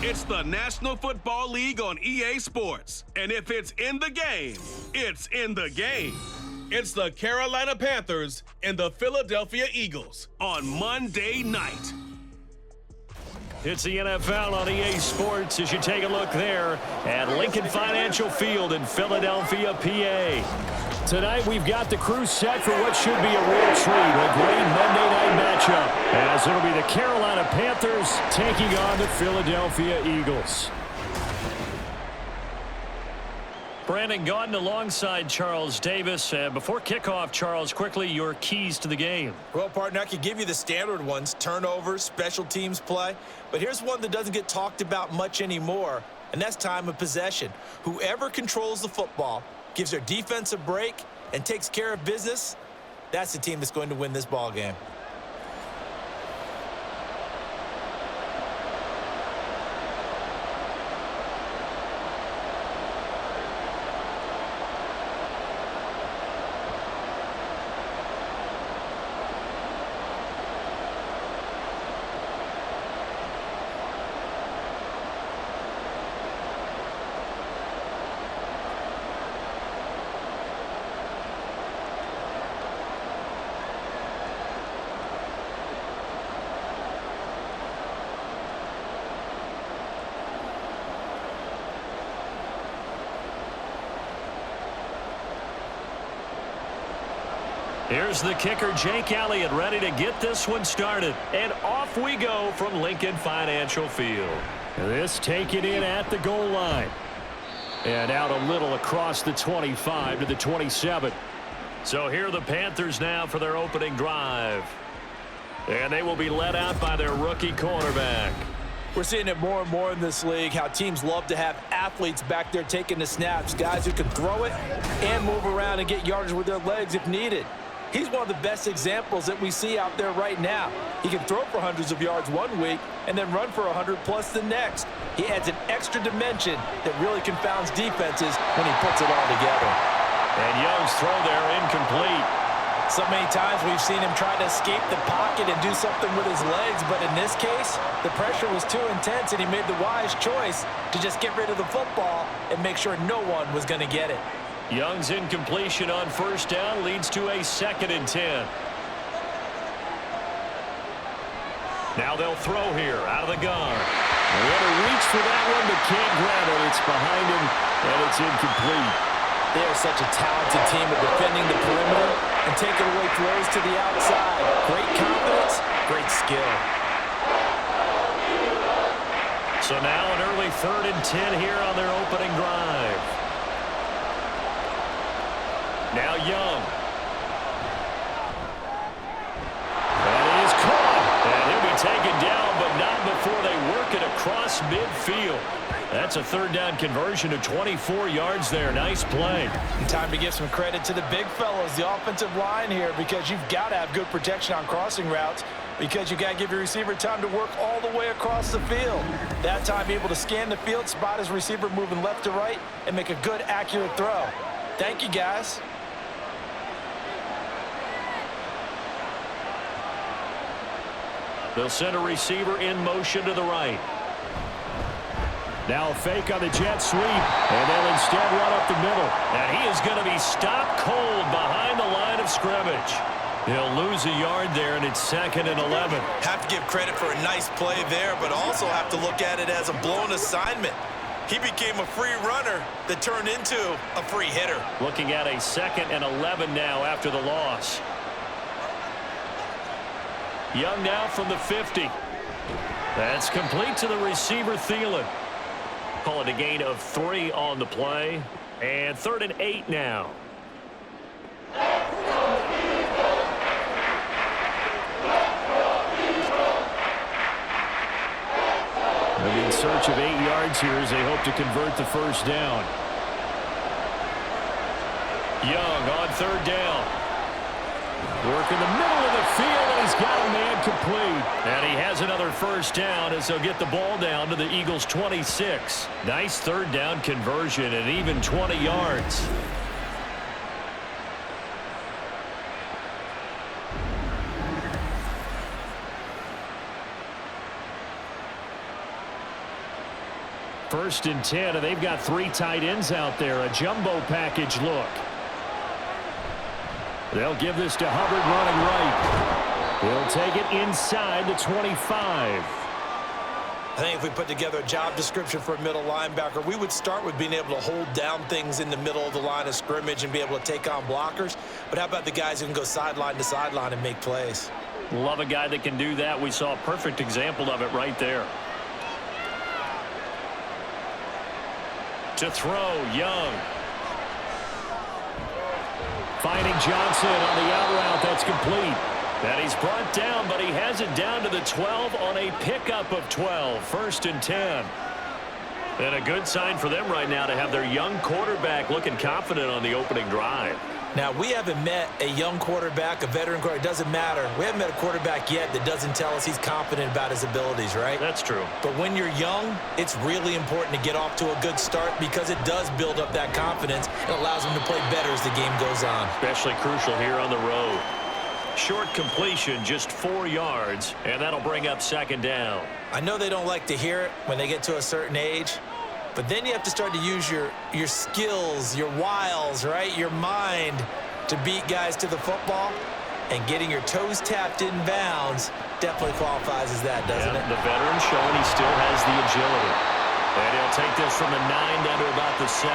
It's the National Football League on EA Sports. And if it's in the game, it's in the game. It's the Carolina Panthers and the Philadelphia Eagles on Monday night. It's the NFL on EA Sports as you take a look there at Lincoln Financial Field in Philadelphia, PA. Tonight we've got the crew set for what should be a real treat, a great Monday night matchup, as it'll be the Carolina Panthers taking on the Philadelphia Eagles. Brandon Gaudin alongside Charles Davis. Before kickoff, Charles, quickly your keys to the game. Well, partner, I could give you the standard ones, turnovers, special teams play. But here's one that doesn't get talked about much anymore, and that's time of possession. Whoever controls the football, gives their defense a break, and takes care of business, that's the team that's going to win this ball game. Here's the kicker, Jake Elliott, ready to get this one started. And off we go from Lincoln Financial Field. This taken in at the goal line. And out a little across the 25 to the 27. So here are the Panthers now for their opening drive. And they will be led out by their rookie cornerback. We're seeing it more and more in this league, how teams love to have athletes back there taking the snaps, guys who can throw it and move around and get yardage with their legs if needed. He's one of the best examples that we see out there right now. He can throw for hundreds of yards one week and then run for 100+ the next. He adds an extra dimension that really confounds defenses when he puts it all together. And Young's throw there incomplete. So many times we've seen him try to escape the pocket and do something with his legs, but in this case, the pressure was too intense and he made the wise choice to just get rid of the football and make sure no one was going to get it. Young's incompletion on first down leads to a 2nd and 10. Now they'll throw here out of the gun. What a reach for that one, but can't grab it. It's behind him, and it's incomplete. They are such a talented team at defending the perimeter and taking away throws to the outside. Great confidence, great skill. So now an early 3rd and 10 here on their opening drive. Now Young. That is caught. And he'll be taken down, but not before they work it across midfield. That's a 3rd down conversion of 24 yards there. Nice play. Time to give some credit to the big fellows, the offensive line here, because you've got to have good protection on crossing routes, because you got to give your receiver time to work all the way across the field. That time able to scan the field, spot his receiver moving left to right, and make a good, accurate throw. Thank you, guys. They'll send a receiver in motion to the right. Now a fake on the jet sweep, and they'll instead run up the middle. And he is going to be stopped cold behind the line of scrimmage. He'll lose a yard there, and it's 2nd and 11. Have to give credit for a nice play there, but also have to look at it as a blown assignment. He became a free runner that turned into a free hitter. Looking at a 2nd and 11 now after the loss. Young now from the 50. That's complete to the receiver, Thielen. Call it a gain of 3 on the play. And 3rd and 8 now. They'll be in search of 8 yards here as they hope to convert the first down. Young on 3rd down. Work in the middle of the field, and he's got a man complete. And he has another first down as they'll get the ball down to the Eagles' 26. Nice 3rd down conversion and even 20 yards. 1st and 10, and they've got 3 tight ends out there. A jumbo package look. They'll give this to Hubbard running right. He'll take it inside the 25. I think if we put together a job description for a middle linebacker, we would start with being able to hold down things in the middle of the line of scrimmage and be able to take on blockers. But how about the guys who can go sideline to sideline and make plays? Love a guy that can do that. We saw a perfect example of it right there. To throw, Young. Finding Johnson on the out route. That's complete. And he's brought down, but he has it down to the 12 on a pickup of 12. 1st and 10. And a good sign for them right now to have their young quarterback looking confident on the opening drive. Now, we haven't met a young quarterback, a veteran quarterback. It doesn't matter. We haven't met a quarterback yet that doesn't tell us he's confident about his abilities, right? That's true. But when you're young, it's really important to get off to a good start because it does build up that confidence. It allows them to play better as the game goes on. Especially crucial here on the road. Short completion, just 4 yards, and that'll bring up 2nd down. I know they don't like to hear it when they get to a certain age, but then you have to start to use your skills, your wiles, right? Your mind to beat guys to the football, and getting your toes tapped in bounds definitely qualifies as that, doesn't it? The veteran showing he still has the agility. And he'll take this from the 9 down to about the 7.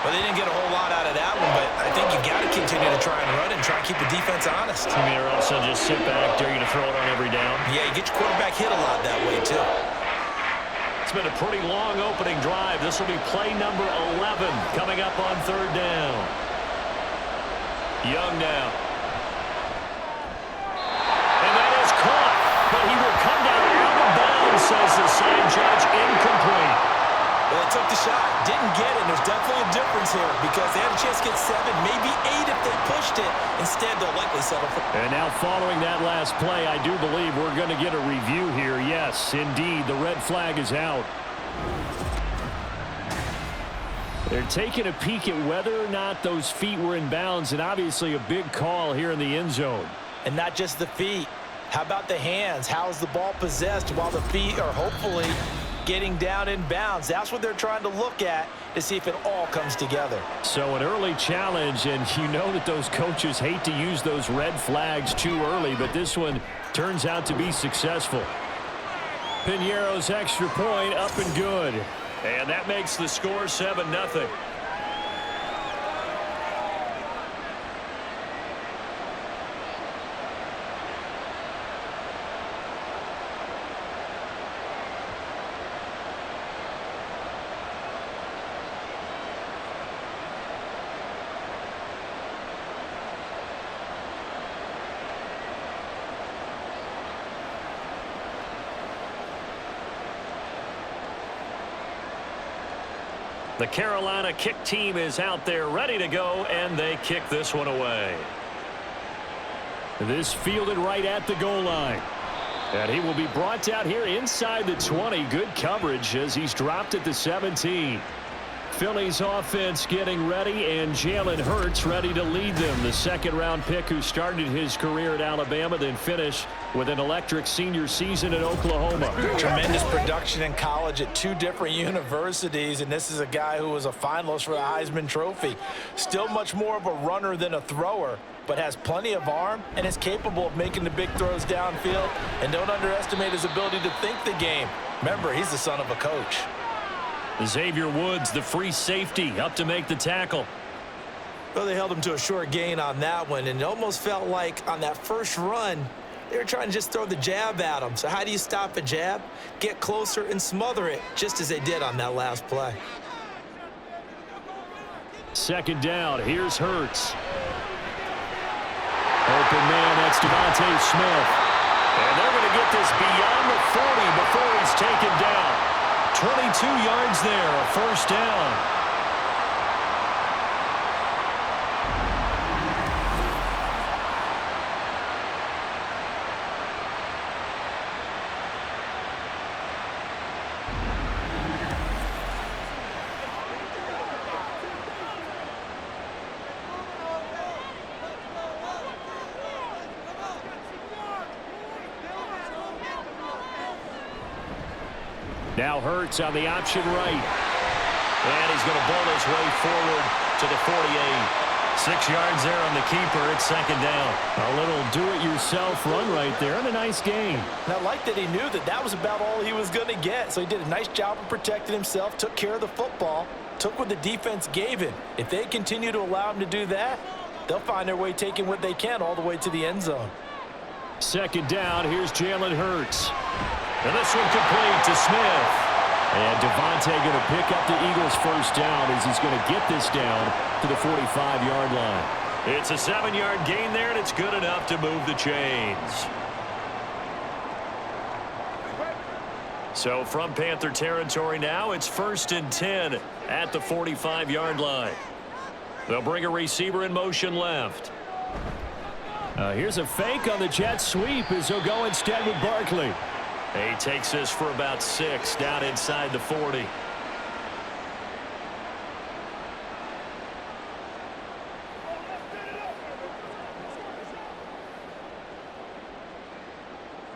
Well, they didn't get a whole lot out of that one, but I think you got to continue to try and run it and try and keep the defense honest. You mean, or else they'll just sit back, dare you to throw it on every down? Yeah, you get your quarterback hit a lot that way, too. It's been a pretty long opening drive. This will be play number 11 coming up on 3rd down. Young now. And that is caught, but he will come down out of bounds, says the sign judge, incomplete. Well, they took the shot, didn't get it, and there's definitely a difference here because they had a chance to get 7, maybe 8 if they pushed it. Instead, they'll likely settle for. And now following that last play, I do believe we're going to get a review here. Yes, indeed, the red flag is out. They're taking a peek at whether or not those feet were in bounds, and obviously a big call here in the end zone. And not just the feet. How about the hands? How is the ball possessed while the feet are hopefully getting down in bounds? That's what they're trying to look at to see if it all comes together. So an early challenge, and you know that those coaches hate to use those red flags too early, but this one turns out to be successful. Piñeiro's extra point up and good. And that makes the score 7-0. The Carolina kick team is out there ready to go, and they kick this one away. This fielded right at the goal line. And he will be brought out here inside the 20. Good coverage as he's dropped at the 17. Philly's offense getting ready, and Jalen Hurts ready to lead them. The 2nd-round pick who started his career at Alabama, then finished with an electric senior season at Oklahoma. Tremendous production in college at 2 different universities, and this is a guy who was a finalist for the Heisman Trophy. Still much more of a runner than a thrower, but has plenty of arm and is capable of making the big throws downfield. And don't underestimate his ability to think the game. Remember, he's the son of a coach. Xavier Woods, the free safety, up to make the tackle. Well, they held him to a short gain on that one, and it almost felt like on that first run, they were trying to just throw the jab at him. So how do you stop a jab? Get closer and smother it, just as they did on that last play. 2nd down, here's Hurts. Open man, that's Devontae Smith. And they're going to get this beyond the 40 before he's taken down. 22 yards there, a 1st down. Now Hurts on the option right. And he's going to bull his way forward to the 48. 6 yards there on the keeper. It's second down. A little do-it-yourself run right there and a nice gain. And I like that he knew that that was about all he was going to get. So he did a nice job of protecting himself, took care of the football, took what the defense gave him. If they continue to allow him to do that, they'll find their way taking what they can all the way to the end zone. Second down, here's Jalen Hurts. And this one complete to Smith. And Devontae going to pick up the Eagles' first down as he's going to get this down to the 45-yard line. It's a 7-yard gain there, and it's good enough to move the chains. So from Panther territory now, it's 1st and 10 at the 45-yard line. They'll bring a receiver in motion left. Here's a fake on the jet sweep as he'll go instead with Barkley. He takes this for about 6 down inside the 40.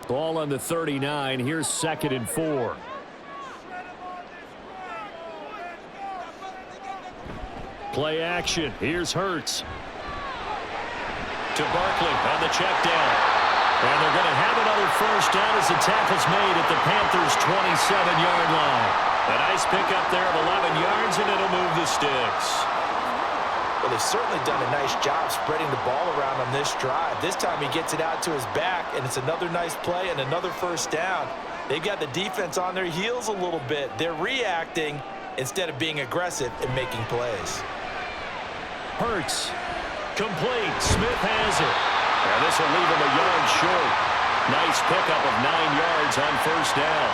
Ball on the 39. Here's 2nd and 4. Play action. Here's Hurts. To Barkley on the check down. And they're going to have another first down as the tackle's made at the Panthers' 27-yard line. A nice pickup there of 11 yards, and it'll move the Stix. Well, they've certainly done a nice job spreading the ball around on this drive. This time he gets it out to his back, and it's another nice play and another first down. They've got the defense on their heels a little bit. They're reacting instead of being aggressive and making plays. Hurts. Complete. Smith has it. And this will leave him a yard short. Nice pickup of 9 yards on first down.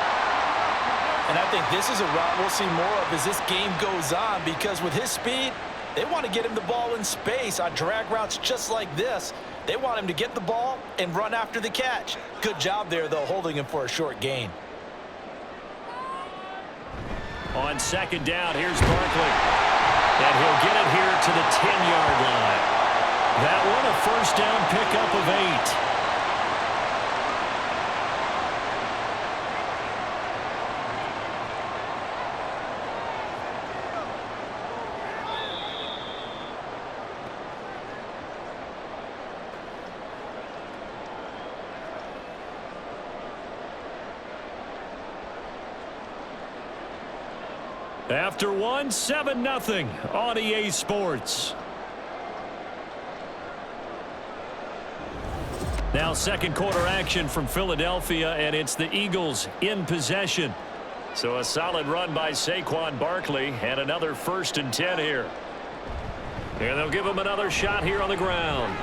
And I think this is a route we'll see more of as this game goes on, because with his speed, they want to get him the ball in space on drag routes just like this. They want him to get the ball and run after the catch. Good job there, though, holding him for a short gain. On second down, here's Barkley. And he'll get it here to the 10-yard line. That one a first down pickup of 8. After one, 7-0 on EA Sports. Now second quarter action from Philadelphia, and it's the Eagles in possession. So a solid run by Saquon Barkley, and another 1st and 10 here. And they'll give him another shot here on the ground.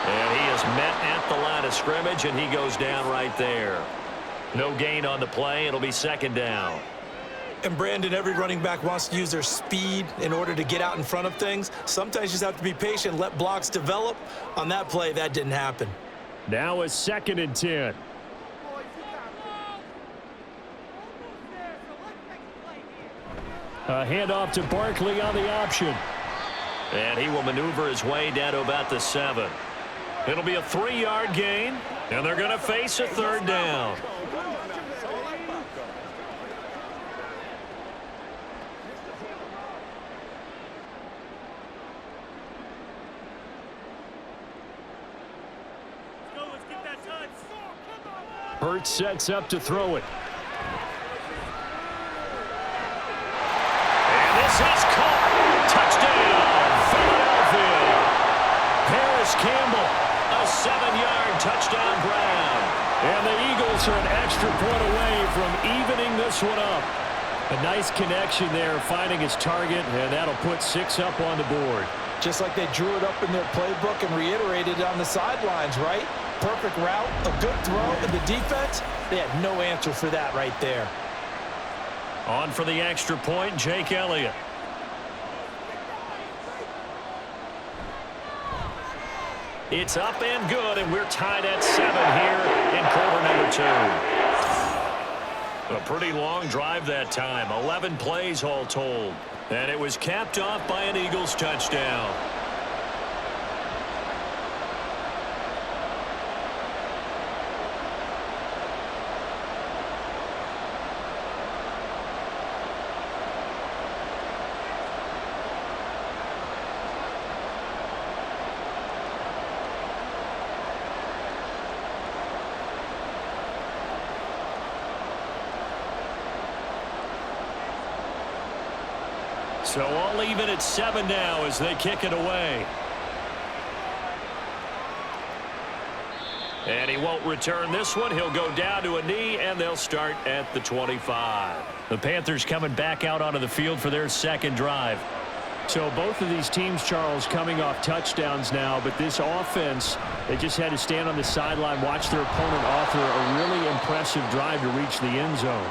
And he is met at the line of scrimmage, and he goes down right there. No gain on the play. It'll be 2nd down. And Brandon, every running back wants to use their speed in order to get out in front of things. Sometimes you just have to be patient, let blocks develop. On that play, that didn't happen. Now a 2nd and 10. A handoff to Barkley on the option. And he will maneuver his way down to about the 7. It'll be a 3-yard gain, and they're going to face a 3rd down. Hurts sets up to throw it. And this is caught. Touchdown, Philadelphia. Paris Campbell, a 7-yard touchdown grab. And the Eagles are an extra point away from evening this one up. A nice connection there, finding his target, and that'll put 6 up on the board. Just like they drew it up in their playbook and reiterated it on the sidelines, right? Perfect route, a good throw, and the defense, they had no answer for that right there. On for the extra point, Jake Elliott. It's up and good, and we're tied at 7 here in quarter number 2. A pretty long drive that time, 11 plays all told. And it was capped off by an Eagles touchdown. So all even at 7 now as they kick it away. And he won't return this one. He'll go down to a knee, and they'll start at the 25. The Panthers coming back out onto the field for their second drive. So both of these teams, Charles, coming off touchdowns now, but this offense, they just had to stand on the sideline, watch their opponent author a really impressive drive to reach the end zone.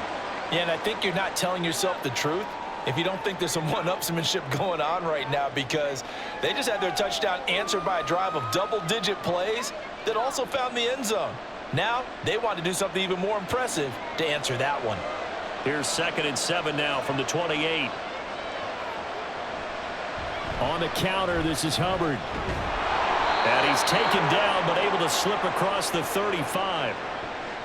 Yeah, and I think you're not telling yourself the truth if you don't think there's some one-upsmanship going on right now, because they just had their touchdown answered by a drive of double-digit plays that also found the end zone. Now they want to do something even more impressive to answer that one. Here's 2nd and 7 now from the 28. On the counter, this is Hubbard. And he's taken down, but able to slip across the 35.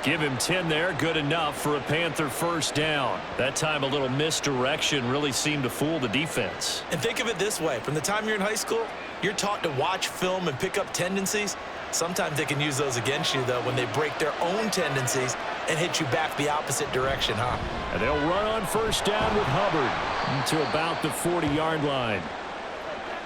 Give him 10 there, good enough for a Panther first down. That time a little misdirection really seemed to fool the defense. And think of it this way. From the time you're in high school, you're taught to watch film and pick up tendencies. Sometimes they can use those against you, though, when they break their own tendencies and hit you back the opposite direction, huh? And they'll run on first down with Hubbard to about the 40-yard line.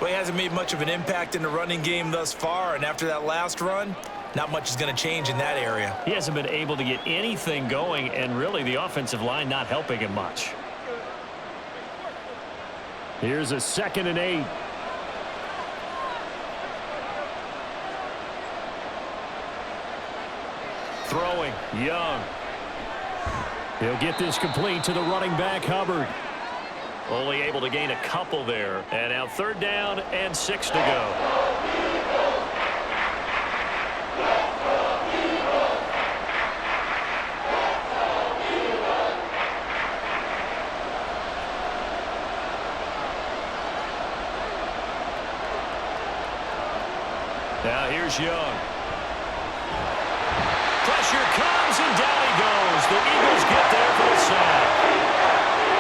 Well, he hasn't made much of an impact in the running game thus far, and after that last run, not much is going to change in that area. He hasn't been able to get anything going, and really the offensive line not helping him much. Here's a 2nd and 8. Throwing, Young. He'll get this complete to the running back, Hubbard. Only able to gain a couple there. And now 3rd down and 6 to go. Now here's Young. Pressure comes, and down he goes. The Eagles get there for the sack.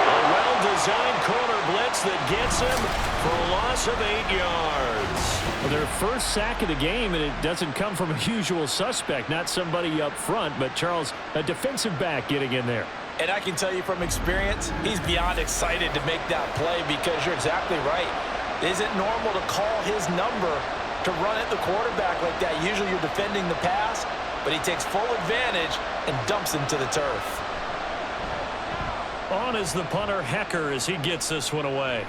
A well-designed corner blitz that gets him for a loss of 8 yards. Well, their first sack of the game, and it doesn't come from a usual suspect, not somebody up front, but Charles, a defensive back getting in there. And I can tell you from experience, he's beyond excited to make that play, because you're exactly right. It isn't normal to call his number to run at the quarterback like that. Usually you're defending the pass, but he takes full advantage and dumps him to the turf. On is the punter, Hecker, as he gets this one away.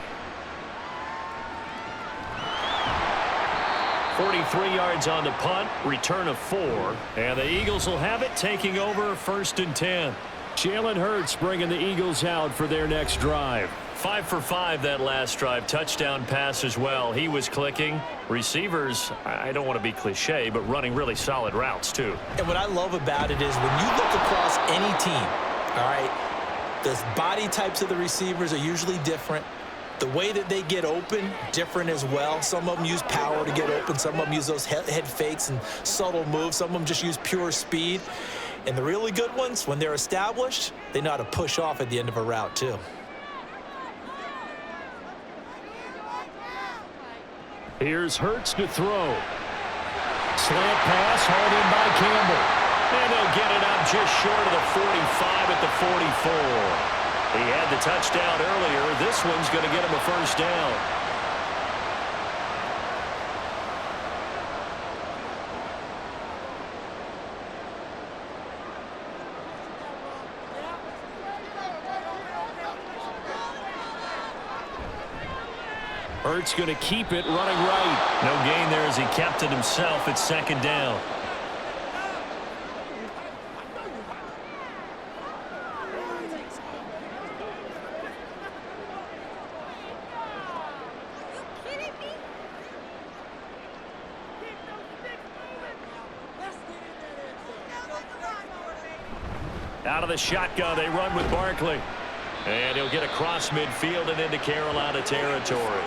43 yards on the punt, return of 4, and the Eagles will have it, taking over 1st and 10. Jalen Hurts bringing the Eagles out for their next drive. 5 for 5 that last drive. Touchdown pass as well. He was clicking. Receivers, I don't want to be cliche, but running really solid routes too. And what I love about it is when you look across any team, all right, the body types of the receivers are usually different. The way that they get open, different as well. Some of them use power to get open. Some of them use those head fakes and subtle moves. Some of them just use pure speed. And the really good ones, when they're established, they know how to push off at the end of a route too. Here's Hurts to throw. Slant pass hauled in by Campbell. And they'll get it up just short of the 45 at the 44. He had the touchdown earlier. This one's going to get him a first down. Hurts going to keep it running right. No gain there as he kept it himself at 2nd down. Out of the shotgun, they run with Barkley. And he'll get across midfield and into Carolina territory.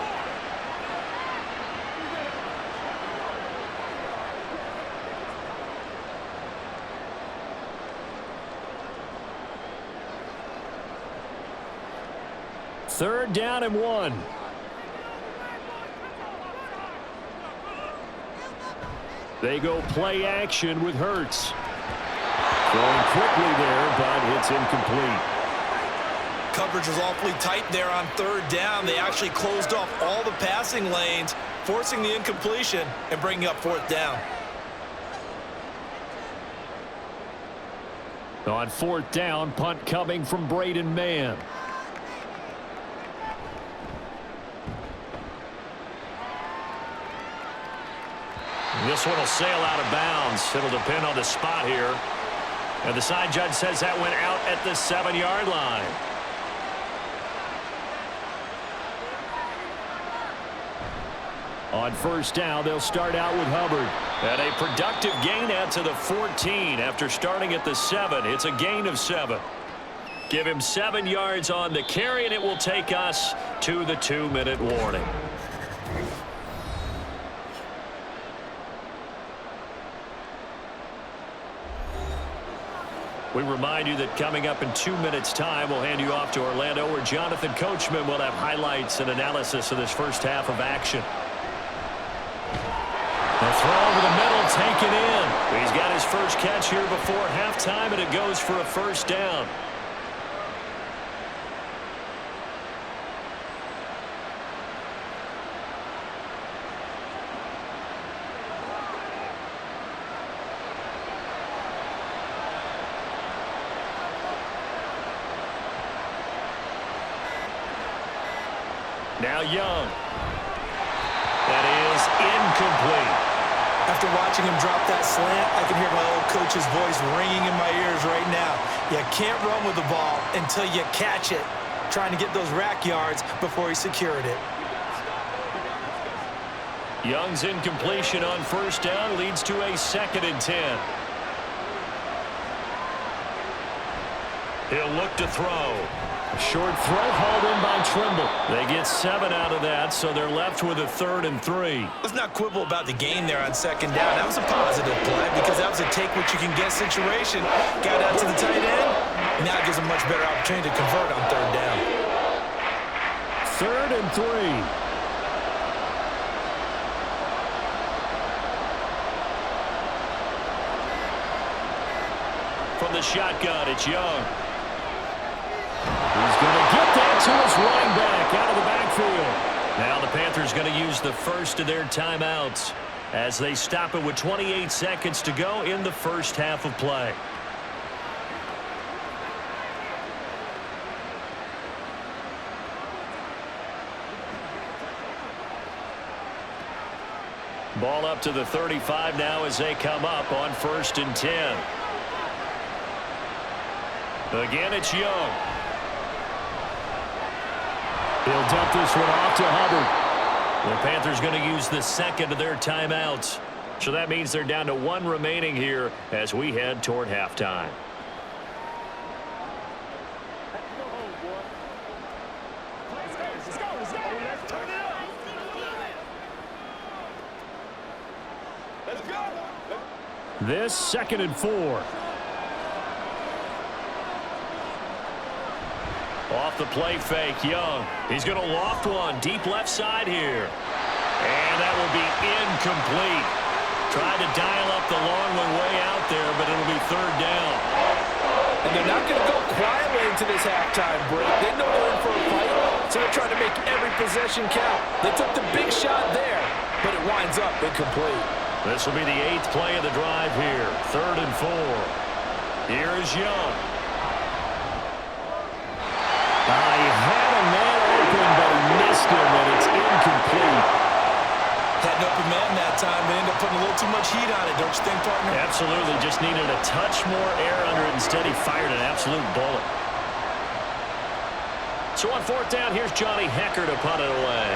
Third down and 1. They go play action with Hurts. Throwing quickly there, but it's incomplete. coverage was awfully tight there on third down. They actually closed off all the passing lanes, forcing the incompletion and bringing up fourth down. On fourth down, punt coming from Braden Mann. This one will sail out of bounds. It'll depend on the spot here. And the side judge says that went out at the 7-yard line. On first down, they'll start out with Hubbard. And a productive gain out to the 14 after starting at the 7. It's a gain of 7. Give him 7 yards on the carry, and it will take us to the 2-minute warning. We remind you that coming up in 2 minutes' time, we'll hand you off to Orlando, where Jonathan Coachman will have highlights and analysis of this first half of action. The throw over the middle, taken in. He's got his first catch here before halftime, and it goes for a first down. Now Young. That is incomplete. After watching him drop that slant, I can hear my old coach's voice ringing in my ears right now. You can't run with the ball until you catch it. Trying to get those rack yards before he secured it. Young's incompletion on first down leads to a 2nd and 10. He'll look to throw. A short throw hauled in by Trimble. They get 7 out of that, so they're left with a 3rd and 3. Let's not quibble about the gain there on second down. That was a positive play because that was a take-what-you-can-get situation. Got out to the tight end. Now it gives a much better opportunity to convert on third down. 3rd and 3. From the shotgun, it's Young. He's going to get that to his running back out of the backfield. Now the Panthers going to use the first of their timeouts as they stop it with 28 seconds to go in the first half of play. Ball up to the 35 now as they come up on 1st and 10. Again, it's Young. He'll dump this one off to Hubbard. The Panthers going to use the 2nd of their timeouts. So that means they're down to 1 remaining here as we head toward halftime. This 2nd and 4. Off the play fake, Young. He's going to loft one deep left side here. And that will be incomplete. Tried to dial up the long one way out there, but it'll be 3rd down. And they're not going to go quietly into this halftime break. They know they're in for a fight, so they're trying to make every possession count. They took the big shot there, but it winds up incomplete. This will be the 8th play of the drive here. 3rd and 4. Here is Young. He had a man open, but he missed him, and it's incomplete. Had an open man that time, but ended up putting a little too much heat on it, don't you think, partner? Absolutely. Just needed a touch more air under it. Instead, he fired an absolute bullet. So on 4th down, here's Johnny Hecker to punt it away.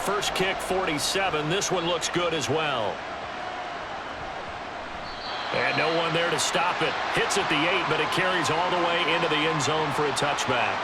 First kick, 47. This one looks good as well. And no one there to stop it. Hits at the 8, but it carries all the way into the end zone for a touchback.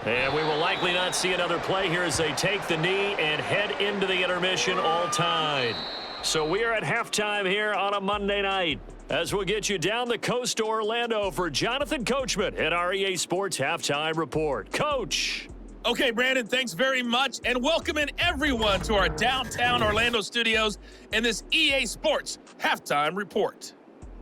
And we will likely not see another play here as they take the knee and head into the intermission all tied. So we are at halftime here on a Monday night as we'll get you down the coast to Orlando for Jonathan Coachman at our EA Sports Halftime Report. Coach. Okay, Brandon, thanks very much, and welcome in everyone to our downtown Orlando studios in this EA Sports halftime report.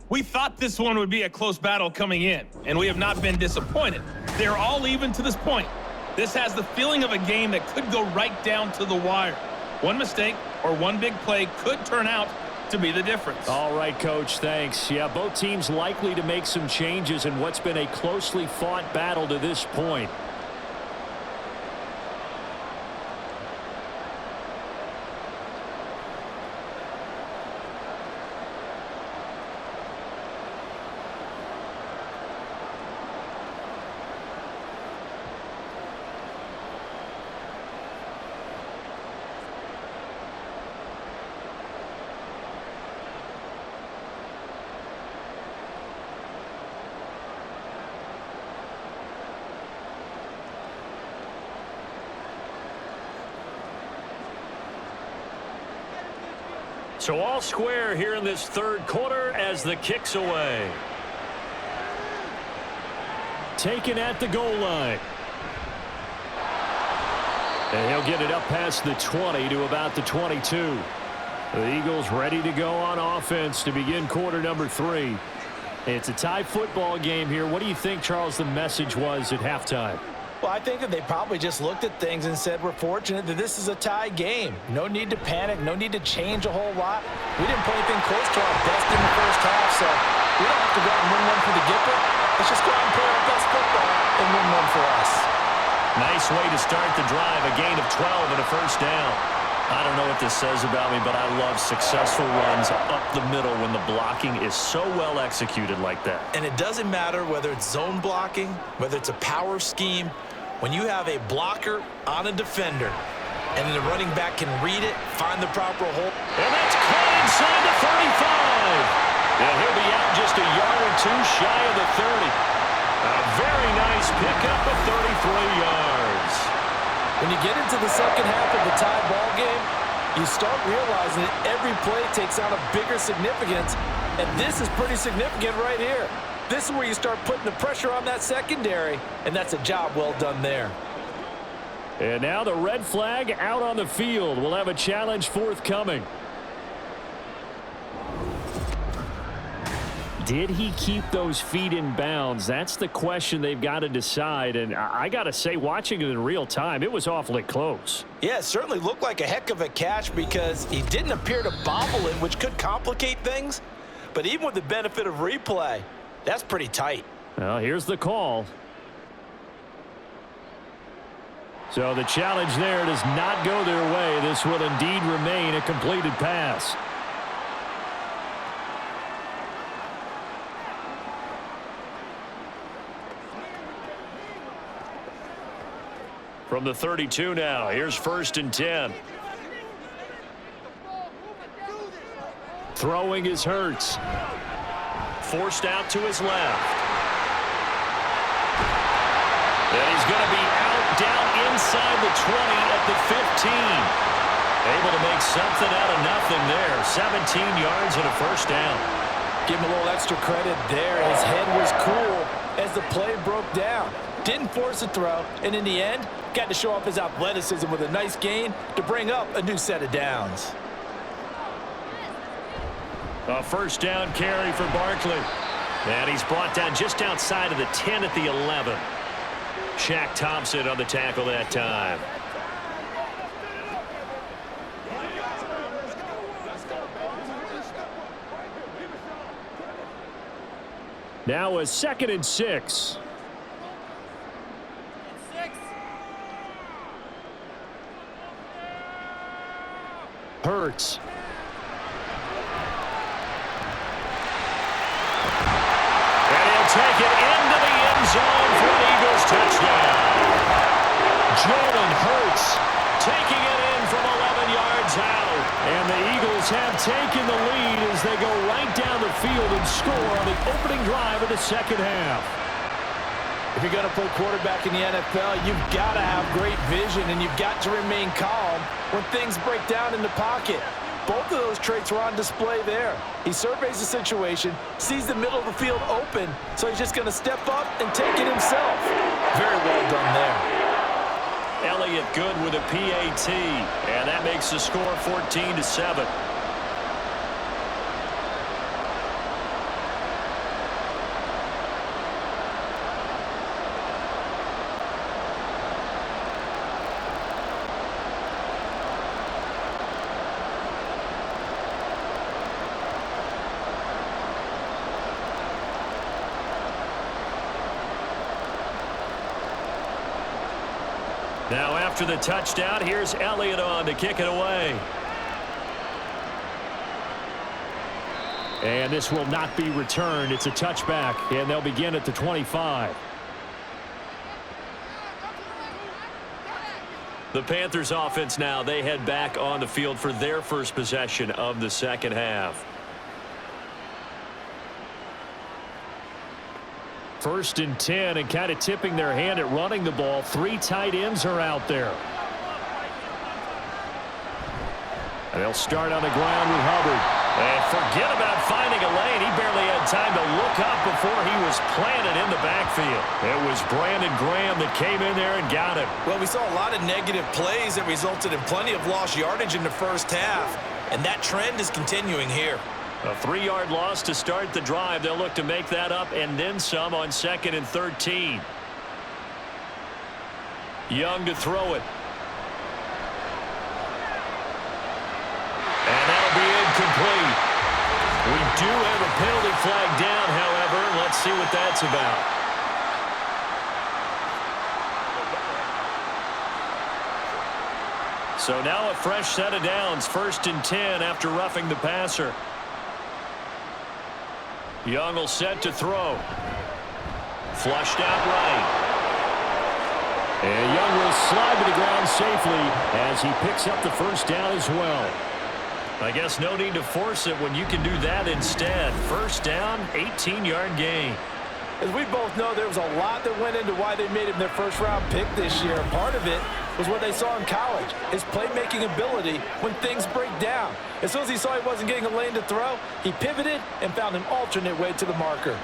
We thought this one would be a close battle coming in, and we have not been disappointed. They are all even to this point. This has the feeling of a game that could go right down to the wire. One mistake or one big play could turn out to be the difference. All right, Coach, thanks. Yeah, both teams likely to make some changes in what's been a closely fought battle to this point. So all square here in this third quarter as the kick's away. Taken at the goal line. And he'll get it up past the 20 to about the 22. The Eagles ready to go on offense to begin quarter number 3. It's a tie football game here. What do you think, Charles, the message was at halftime? Well, I think that they probably just looked at things and said, we're fortunate that this is a tie game. No need to panic. No need to change a whole lot. We didn't play anything close to our best in the first half, so we don't have to go out and win one for the Gipper. Let's just go out and play our best football and win one for us. Nice way to start the drive. A gain of 12 and a first down. I don't know what this says about me, but I love successful runs up the middle when the blocking is so well executed like that. And it doesn't matter whether it's zone blocking, whether it's a power scheme. When you have a blocker on a defender, and then the running back can read it, find the proper hole. And that's caught inside the 35. And he'll be out just a yard or two shy of the 30. A very nice pickup of 33 yards. When you get into the second half of the tie ball game, you start realizing that every play takes on a bigger significance, and this is pretty significant right here. This is where you start putting the pressure on that secondary, and that's a job well done there. And now the red flag out on the field. We'll have a challenge forthcoming. Did he keep those feet in bounds? That's the question they've got to decide. And I got to say, watching it in real time, it was awfully close. Yeah, it certainly looked like a heck of a catch because he didn't appear to bobble it, which could complicate things. But even with the benefit of replay, that's pretty tight. Well, here's the call. So the challenge there does not go their way. This will indeed remain a completed pass. From the 32 now, here's 1st and 10. Throwing is Hurts. Forced out to his left. And he's going to be out down inside the 20 at the 15. Able to make something out of nothing there. 17 yards and a first down. Give him a little extra credit there. His head was cool as the play broke down. Didn't force a throw, and in the end, got to show off his athleticism with a nice gain to bring up a new set of downs. A first down carry for Barkley. And he's brought down just outside of the 10 at the 11. Shaq Thompson on the tackle that time. Now a 2nd and 6. Hurts. Take it into the end zone for an Eagles touchdown. Jalen Hurts taking it in from 11 yards out. And the Eagles have taken the lead as they go right down the field and score on the opening drive of the second half. If you're going to play quarterback in the NFL, you've got to have great vision and you've got to remain calm when things break down in the pocket. Both of those traits were on display there. He surveys the situation, sees the middle of the field open, so he's just going to step up and take it himself. Very well done there. Elliott good with a PAT, and that makes the score 14-7. Now after the touchdown, here's Elliott on to kick it away. And this will not be returned. It's a touchback, and they'll begin at the 25. The Panthers offense now, they head back on the field for their first possession of the second half. First and 10, and kind of tipping their hand at running the ball. 3 tight ends are out there. And they'll start on the ground with Hubbard. And forget about finding a lane. He barely had time to look up before he was planted in the backfield. It was Brandon Graham that came in there and got him. Well, we saw a lot of negative plays that resulted in plenty of lost yardage in the first half, and that trend is continuing here. A 3-yard loss to start the drive. They'll look to make that up and then some on 2nd and 13. Young to throw it. And that'll be incomplete. We do have a penalty flag down, however. Let's see what that's about. So now a fresh set of downs. 1st and 10 after roughing the passer. Young will set to throw. Flushed out right. And Young will slide to the ground safely as he picks up the first down as well. I guess no need to force it when you can do that instead. First down, 18-yard gain. As we both know, there was a lot that went into why they made him their first-round pick this year. Part of it was what they saw in college, his playmaking ability when things break down. As soon as he saw he wasn't getting a lane to throw, he pivoted and found an alternate way to the marker.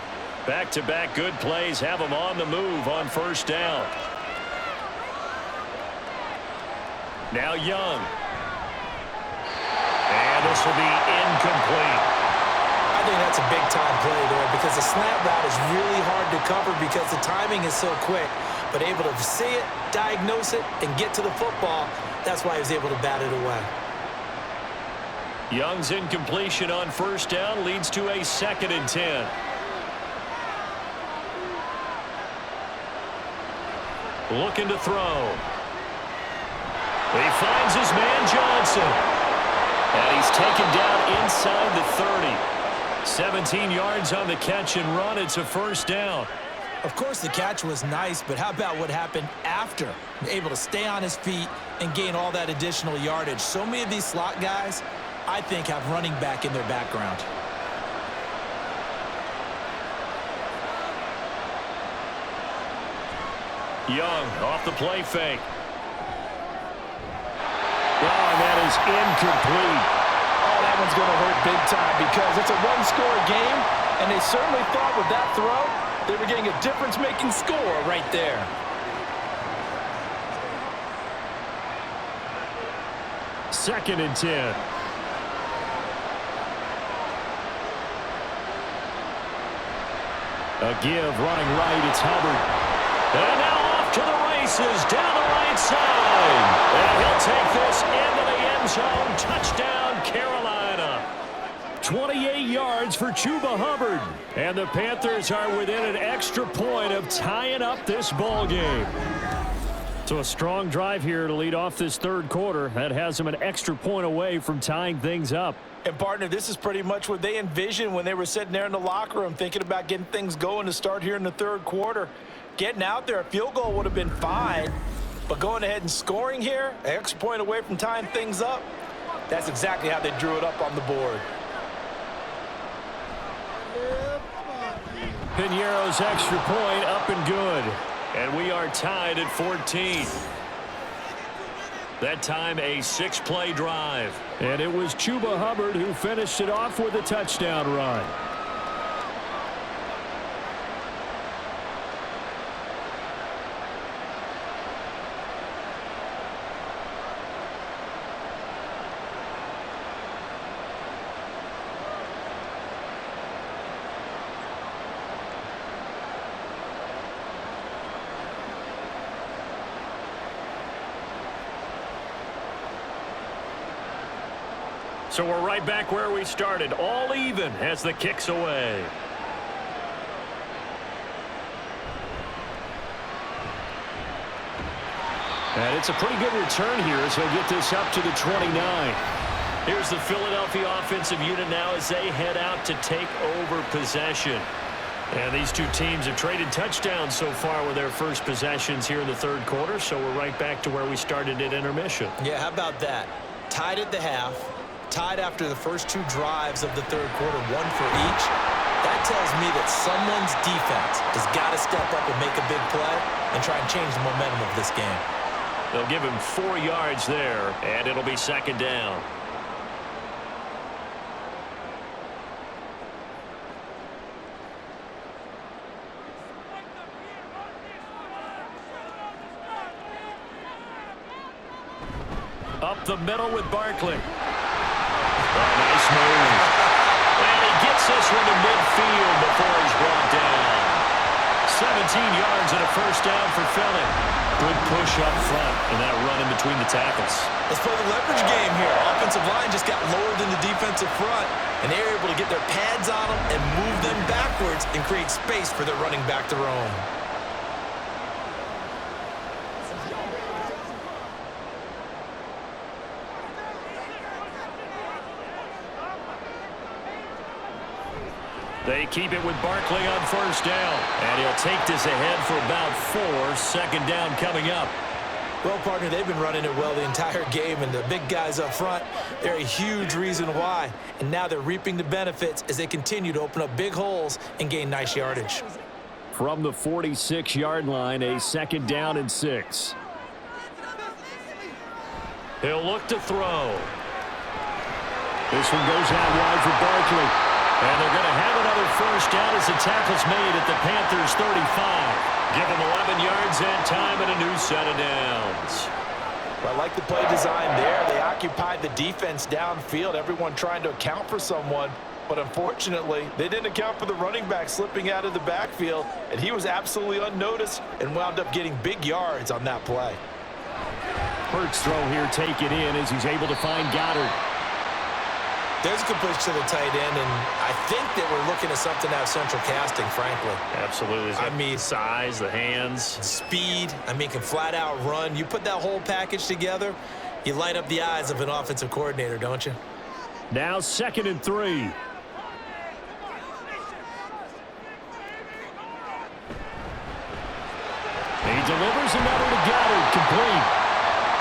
Back-to-back good plays have him on the move on first down. Now Young. And this will be incomplete. I think that's a big-time play there because the slant route is really hard to cover because the timing is so quick. But able to see it, diagnose it, and get to the football, that's why he was able to bat it away. Young's incompletion on first down leads to a 2nd and 10. Looking to throw. He finds his man Johnson. And he's taken down inside the 30. 17 yards on the catch and run. It's a first down. Of course, the catch was nice, but how about what happened after? Able to stay on his feet and gain all that additional yardage. So many of these slot guys, I think, have running back in their background. Young off the play fake. And that is incomplete. Oh, that one's going to hurt big time because it's a one-score game, and they certainly thought with that throw they were getting a difference-making score right there. Second and 10. A give running right. It's Hubbard. And now off to the races down the right side. And he'll take this into the end zone. Touchdown, Carolina. 28 yards for Chuba Hubbard. And the Panthers are within an extra point of tying up this ball game. So a strong drive here to lead off this third quarter. That has them an extra point away from tying things up. And, partner, this is pretty much what they envisioned when they were sitting there in the locker room thinking about getting things going to start here in the third quarter. Getting out there, a field goal would have been fine. But going ahead and scoring here, an extra point away from tying things up, that's exactly how they drew it up on the board. Piñeiro's extra point up and good. And we are tied at 14. That time a 6-play drive. And it was Chuba Hubbard who finished it off with a touchdown run. So we're right back where we started, all even as the kick's away. And it's a pretty good return here as he'll get this up to the 29. Here's the Philadelphia offensive unit now as they head out to take over possession. And these two teams have traded touchdowns so far with their first possessions here in the third quarter, so we're right back to where we started at intermission. Yeah, how about that? Tied at the half, tied after the first two drives of the third quarter, one for each. That tells me that someone's defense has got to step up and make a big play and try and change the momentum of this game. They'll give him 4 yards there, and it'll be second down. Up the middle with Barkley. Nice move. And he gets this one to midfield before he's brought down. 17 yards and a first down for Philly. Good push up front and that run in between the tackles. Let's play the leverage game here. Offensive line just got lower than the defensive front, and they're able to get their pads on them and move them backwards and create space for their running back to roam. They keep it with Barkley on first down. And he'll take this ahead for about 4. Second down coming up. Well, partner, they've been running it well the entire game, and the big guys up front, they're a huge reason why. And now they're reaping the benefits as they continue to open up big holes and gain nice yardage. From the 46-yard line, a second down and 6. He'll look to throw. This one goes out wide for Barkley. And they're going to have another first down as the tackle's made at the Panthers' 35. Give them 11 yards and time and a new set of downs. Well, I like the play design there. They occupied the defense downfield, everyone trying to account for someone. But unfortunately, they didn't account for the running back slipping out of the backfield, and he was absolutely unnoticed and wound up getting big yards on that play. Hurts throw here taken in as he's able to find Goddard. There's a good push to the tight end, and I think that we're looking at something out of central casting, frankly. Absolutely. I mean, size, the hands. Speed. I mean, can flat out run. You put that whole package together, you light up the eyes of an offensive coordinator, don't you? Now 2nd and 3. He delivers another to Goddard, complete.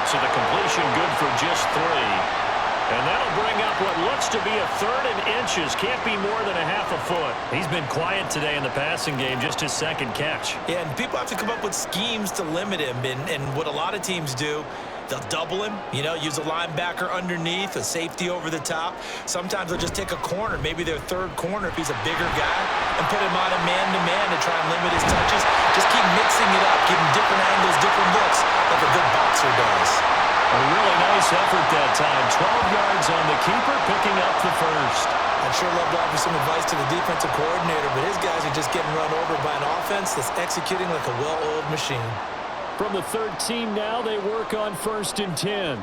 So the completion good for just 3. And that'll bring up what looks to be a 3rd and inches. Can't be more than a half a foot. He's been quiet today in the passing game, just his 2nd catch. Yeah, and people have to come up with schemes to limit him. And what a lot of teams do, they'll double him, use a linebacker underneath, a safety over the top. Sometimes they'll just take a corner, maybe their 3rd corner if he's a bigger guy, and put him on a man-to-man to try and limit his touches. Just keep mixing it up, give him different angles, different looks, like a good boxer does. A really nice effort that time. 12 yards on the keeper, picking up the first. I'd sure love to offer some advice to the defensive coordinator, but his guys are just getting run over by an offense that's executing like a well-oiled machine. From the 3rd team now, they work on 1st and 10.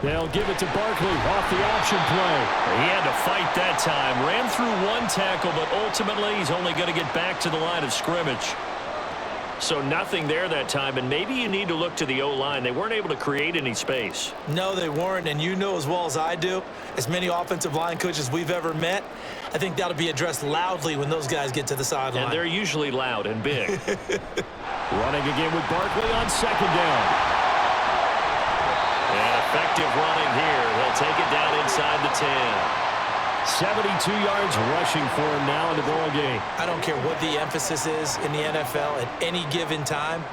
They'll give it to Barkley off the option play. He had to fight that time. Ran through 1 tackle, but ultimately he's only going to get back to the line of scrimmage. So nothing there that time, and maybe you need to look to the O-line. They weren't able to create any space. No, they weren't, and you know as well as I do, as many offensive line coaches we've ever met, I think that'll be addressed loudly when those guys get to the sideline. And they're usually loud and big. Running again with Barkley on 2nd down. And effective running here. They'll take it down inside the 10. 72 yards rushing for him now in the ball game. I don't care what the emphasis is in the NFL at any given time.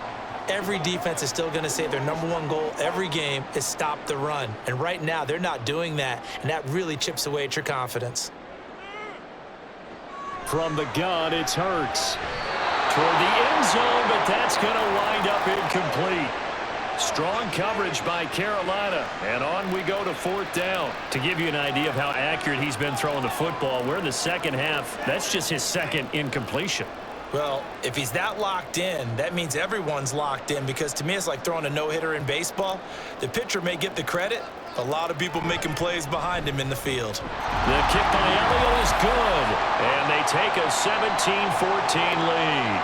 Every defense is still going to say their #1 goal every game is stop the run. And right now, they're not doing that, and that really chips away at your confidence. From the gun, it's Hurts. Toward the end zone, but that's going to wind up incomplete. Strong coverage by Carolina, and on we go to 4th down. To give you an idea of how accurate he's been throwing the football, we're in the 2nd half. That's just his 2nd incompletion. Well, if he's that locked in, that means everyone's locked in, because to me it's like throwing a no-hitter in baseball. The pitcher may get the credit. A lot of people making plays behind him in the field. The kick by Elliott is good, and they take a 17-14 lead.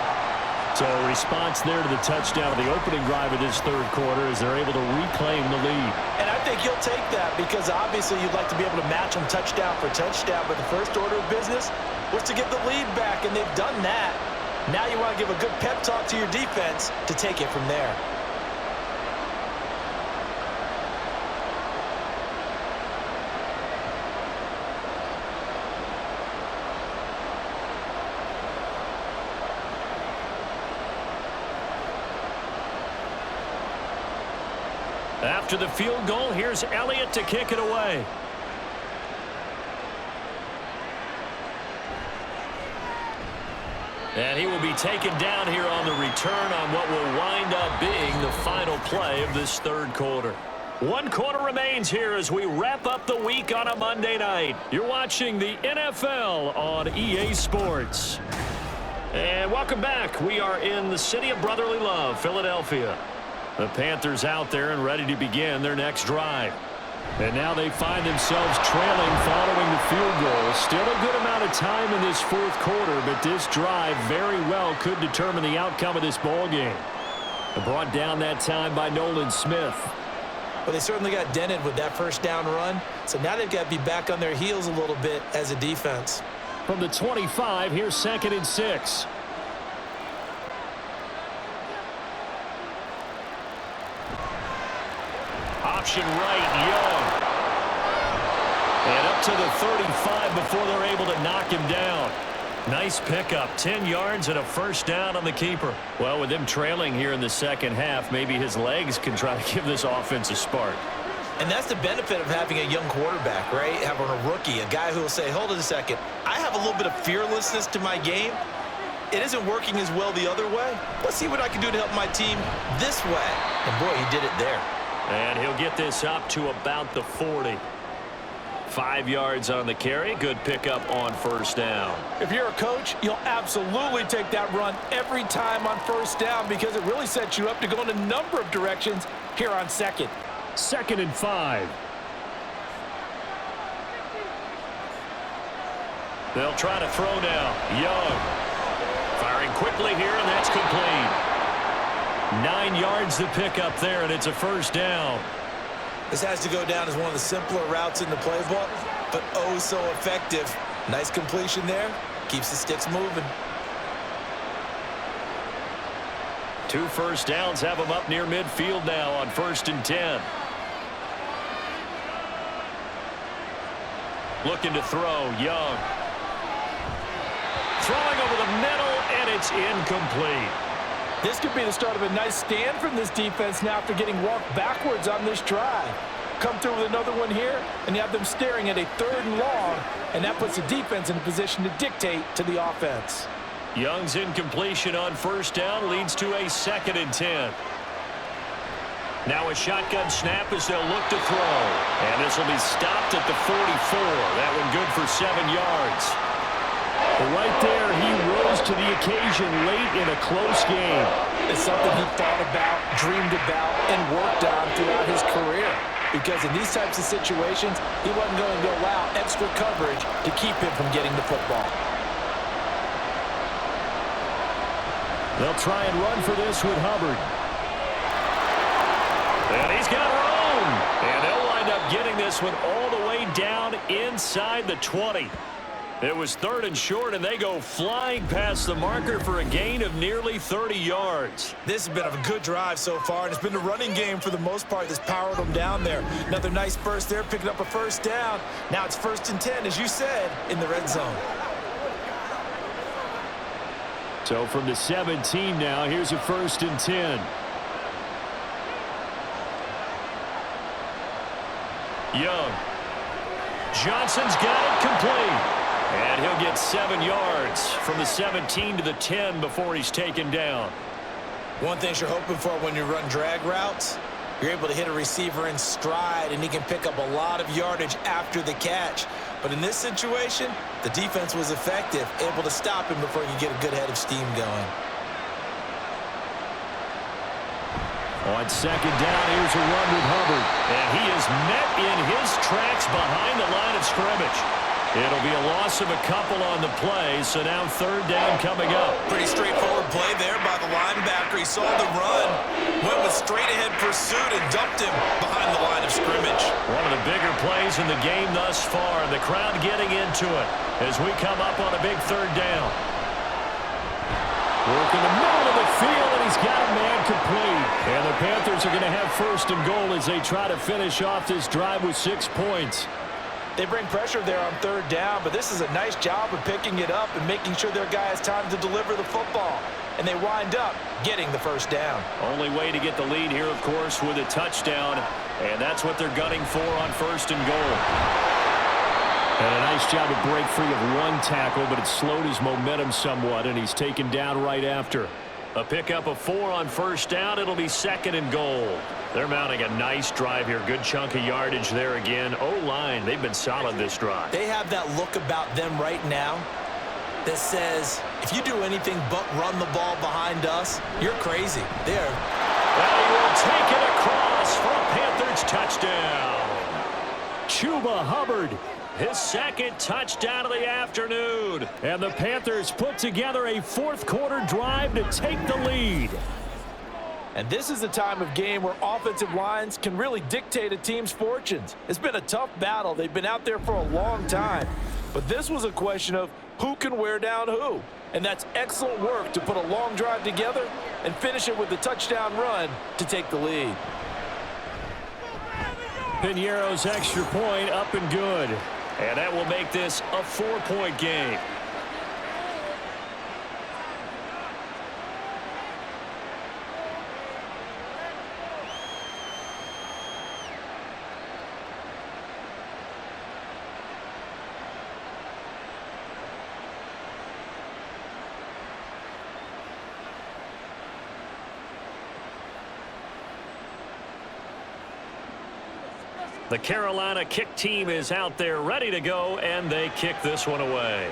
So a response there to the touchdown of the opening drive of this third quarter as they're able to reclaim the lead. And I think he'll take that because obviously you'd like to be able to match them touchdown for touchdown, but the first order of business was to get the lead back, and they've done that. Now you want to give a good pep talk to your defense to take it from there. After the field goal, here's Elliott to kick it away. And he will be taken down here on the return on what will wind up being the final play of this third quarter. 1 quarter remains here as we wrap up the week on a Monday night. You're watching the NFL on EA Sports. And welcome back. We are in the city of brotherly love, Philadelphia. The Panthers out there and ready to begin their next drive. And now they find themselves trailing following the field goal. Still a good amount of time in this fourth quarter, but this drive very well could determine the outcome of this ball game. Brought down that time by Nolan Smith. Well, they certainly got dented with that first down run, so now they've got to be back on their heels a little bit as a defense. From the 25, here's 2nd and 6. Option right, Young. And up to the 35 before they're able to knock him down. Nice pickup, 10 yards and a first down on the keeper. Well, with them trailing here in the second half, maybe his legs can try to give this offense a spark. And that's the benefit of having a young quarterback, right? Having a rookie, a guy who will say, hold it a second, I have a little bit of fearlessness to my game. It isn't working as well the other way. Let's see what I can do to help my team this way. And boy, he did it there. And he'll get this up to about the 40. 5 yards on the carry. Good pickup on first down. If you're a coach, you'll absolutely take that run every time on first down because it really sets you up to go in a number of directions here on second. 2nd and 5. They'll try to throw now. Young firing quickly here, and that's complete. 9 yards to pick up there, and it's a first down. This has to go down as one of the simpler routes in the playbook, but oh so effective. Nice completion there. Keeps the sticks moving. 2 first downs have him up near midfield now on 1st and 10. Looking to throw, Young. Throwing over the middle, and it's incomplete. This could be the start of a nice stand from this defense now after getting walked backwards on this drive. Come through with another one here, and you have them staring at a 3rd and long, and that puts the defense in a position to dictate to the offense. Young's incompletion on first down leads to a 2nd and 10. Now a shotgun snap as they'll look to throw. And this will be stopped at the 44. That one good for 7 yards. Right there, he rose to the occasion late in a close game. It's something he thought about, dreamed about, and worked on throughout his career. Because in these types of situations, he wasn't going to allow extra coverage to keep him from getting the football. They'll try and run for this with Hubbard. And he's got room. And they'll wind up getting this one all the way down inside the 20. It was 3rd and short, and they go flying past the marker for a gain of nearly 30 yards. This has been a good drive so far, and it's been the running game for the most part that's powered them down there. Another nice burst there, picking up a first down. Now it's 1st and 10, as you said, in the red zone. So from the 17 now, here's a 1st and 10. Young. Johnson's got it complete. And he'll get 7 yards from the 17 to the 10 before he's taken down. One thing you're hoping for when you run drag routes, you're able to hit a receiver in stride, and he can pick up a lot of yardage after the catch. But in this situation, the defense was effective, able to stop him before you get a good head of steam going. On 2nd down, here's a run with Hubbard. And he is met in his tracks behind the line of scrimmage. It'll be a loss of a couple on the play, so now third down coming up. Pretty straightforward play there by the linebacker. He saw the run, went with straight-ahead pursuit, and dumped him behind the line of scrimmage. One of the bigger plays in the game thus far, and the crowd getting into it as we come up on a big third down. Work in the middle of the field, and he's got a man complete. And the Panthers are going to have first and goal as they try to finish off this drive with 6 points. They bring pressure there on third down, but this is a nice job of picking it up and making sure their guy has time to deliver the football. And they wind up getting the first down. Only way to get the lead here, of course, with a touchdown. And that's what they're gunning for on first and goal. And a nice job to break free of one tackle, but it slowed his momentum somewhat, and he's taken down right after. A pickup of 4 on first down. It'll be second and goal. They're mounting a nice drive here. Good chunk of yardage there again. O-line, they've been solid this drive. They have that look about them right now that says, if you do anything but run the ball behind us, you're crazy. There. Well, he will take it across for a Panthers touchdown. Chuba Hubbard, his second touchdown of the afternoon. And the Panthers put together a fourth-quarter drive to take the lead. And this is a time of game where offensive lines can really dictate a team's fortunes. It's been a tough battle. They've been out there for a long time. But this was a question of who can wear down who. And that's excellent work to put a long drive together and finish it with a touchdown run to take the lead. Piñeiro's extra point up and good. And that will make this a 4-point game. The Carolina kick team is out there ready to go, and they kick this one away.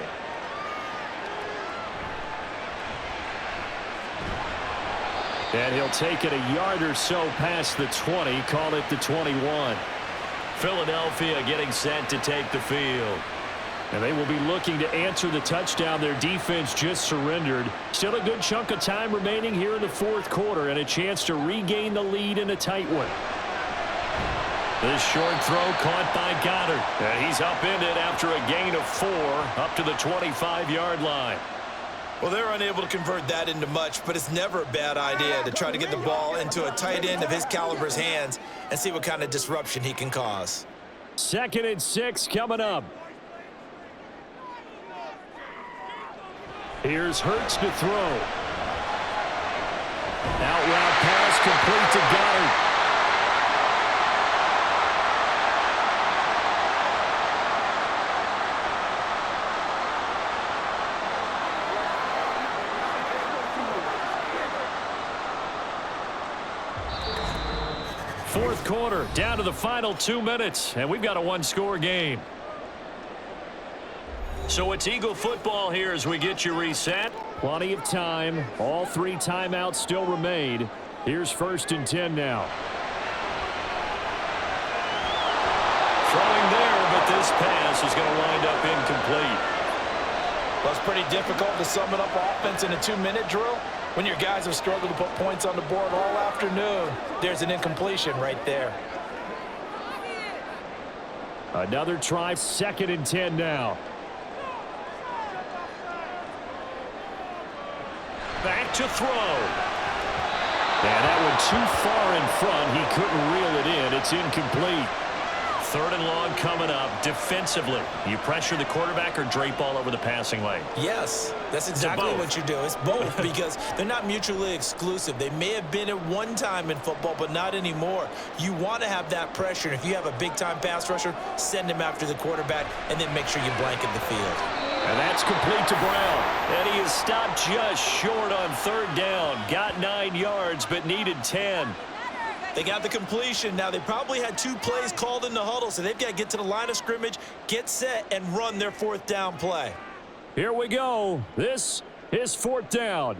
And he'll take it a yard or so past the 20, call it the 21. Philadelphia getting set to take the field. And they will be looking to answer the touchdown their defense just surrendered. Still a good chunk of time remaining here in the fourth quarter, and a chance to regain the lead in a tight one. This short throw caught by Goddard. And he's upended after a gain of 4 up to the 25-yard line. Well, they're unable to convert that into much, but it's never a bad idea to try to get the ball into a tight end of his caliber's hands and see what kind of disruption he can cause. 2nd and 6 coming up. Here's Hurts to throw. Out route pass complete to Goddard. Fourth quarter, down to the final 2 minutes, and we've got a one-score game. So it's Eagle football here as we get you reset. Plenty of time. All 3 timeouts still remain. Here's 1st and 10 now. Throwing there, but this pass is going to wind up incomplete. Well, it's pretty difficult to sum it up offense in a 2-minute drill. When your guys have struggled to put points on the board all afternoon, there's an incompletion right there. Another try, 2nd and 10 now. Back to throw. And that one too far in front. He couldn't reel it in. It's incomplete. 3rd and long coming up. Defensively, you pressure the quarterback or drape all over the passing lane? Yes, that's exactly what you do. It's both because they're not mutually exclusive. They may have been at one time in football, but not anymore. You want to have that pressure. And if you have a big-time pass rusher, send him after the quarterback and then make sure you blanket the field. And that's complete to Brown. And he is stopped just short on 3rd down. Got 9 yards, but needed 10. They got the completion. Now, they probably had 2 plays called in the huddle, so they've got to get to the line of scrimmage, get set, and run their 4th down play. Here we go. This is 4th down.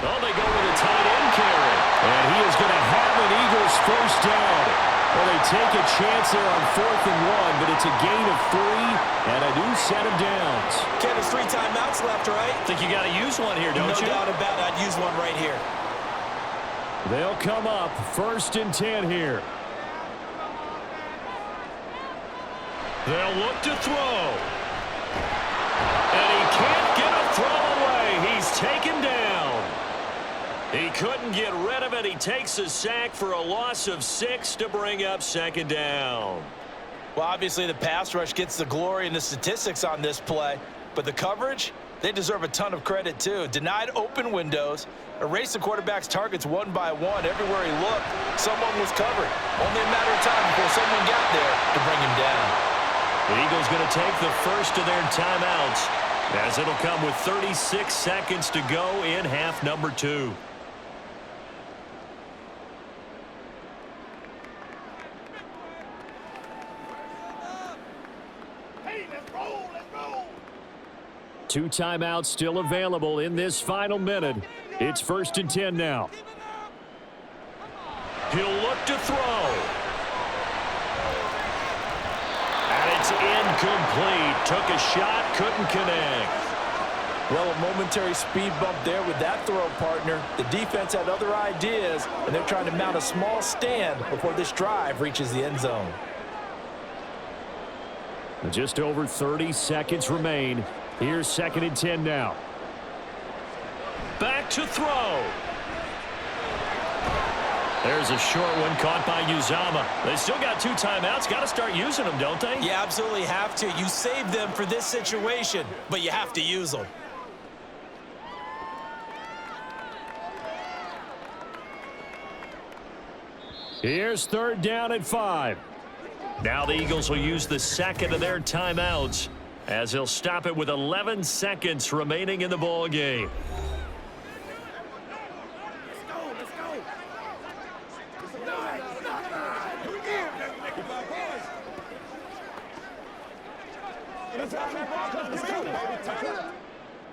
Oh, they go with a tight end carry. And he is going to have an Eagles first down. Well, they take a chance there on 4th and 1, but it's a gain of 3 and a new set of downs. Ken, there's 3 timeouts left, right? I think you got to use one here, don't you? No doubt about it. I'd use one right here. They'll come up 1st and 10 here. They'll look to throw. And he can't get a throw away. He's taken down. He couldn't get rid of it. He takes a sack for a loss of 6 to bring up 2nd down. Well, obviously the pass rush gets the glory and the statistics on this play, but the coverage, they deserve a ton of credit too. Denied open windows, erased the quarterback's targets one by one. Everywhere he looked, someone was covered. Only a matter of time before someone got there to bring him down. The Eagles going to take the first of their timeouts, as it'll come with 36 seconds to go in half number 2. Hey, let's roll, let's roll. 2 timeouts still available in this final minute. It's 1st and 10 now. He'll look to throw. And it's incomplete. Took a shot, couldn't connect. Well, a momentary speed bump there with that throw, partner. The defense had other ideas, and they're trying to mount a small stand before this drive reaches the end zone. Just over 30 seconds remain. Here's 2nd and 10 now. Back to throw. There's a short one caught by Uzama. They still got 2 timeouts. Got to start using them, don't they? You absolutely have to. You save them for this situation, but you have to use them. Here's 3rd down and 5. Now the Eagles will use the 2nd of their timeouts, as they'll stop it with 11 seconds remaining in the ball game.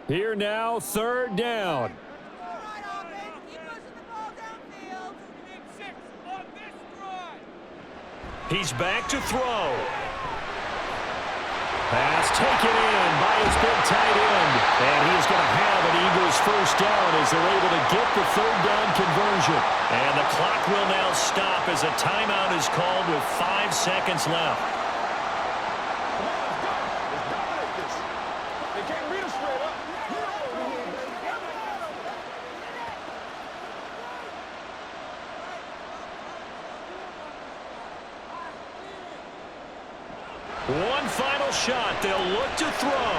Here now, 3rd down. He's back to throw. Pass taken in by his big tight end. And he's going to have an Eagles first down as they're able to get the 3rd down conversion. And the clock will now stop as a timeout is called with 5 seconds left. One final shot. They'll look to throw.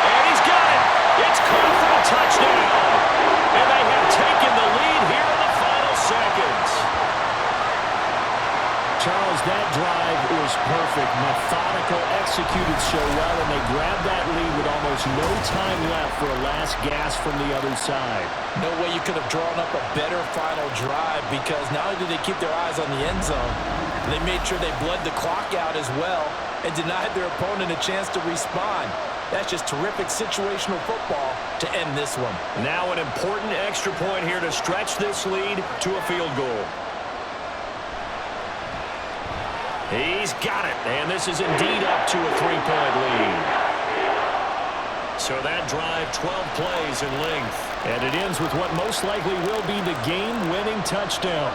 And he's got it. It's caught for a touchdown. And they have taken the lead here in the final seconds. Charles, that drive was perfect. Methodical, executed so well, and they grabbed that lead with almost no time left for a last gasp from the other side. No way you could have drawn up a better final drive, because not only did they keep their eyes on the end zone, they made sure they bled the clock out as well and denied their opponent a chance to respond. That's just terrific situational football to end this one. Now an important extra point here to stretch this lead to a field goal. He's got it, and this is indeed up to a 3-point lead. So that drive, 12 plays in length, and it ends with what most likely will be the game-winning touchdown.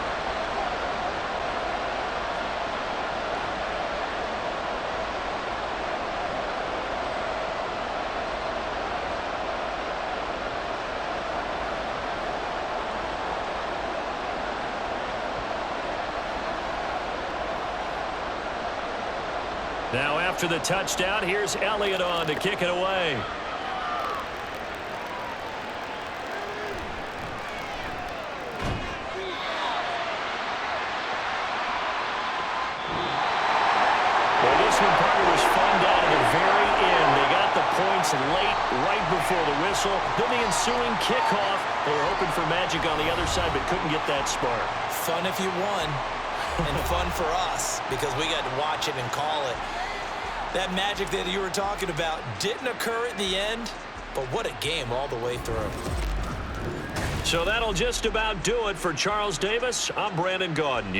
Now after the touchdown, here's Elliott on to kick it away. Well, this one, partner, was fun down to the very end. They got the points late, right before the whistle. Then the ensuing kickoff. They were hoping for magic on the other side, but couldn't get that spark. Fun if you won, and fun for us, because we got to watch it and call it. That magic that you were talking about didn't occur at the end, but what a game all the way through. So that'll just about do it for Charles Davis. I'm Brandon Gaudin.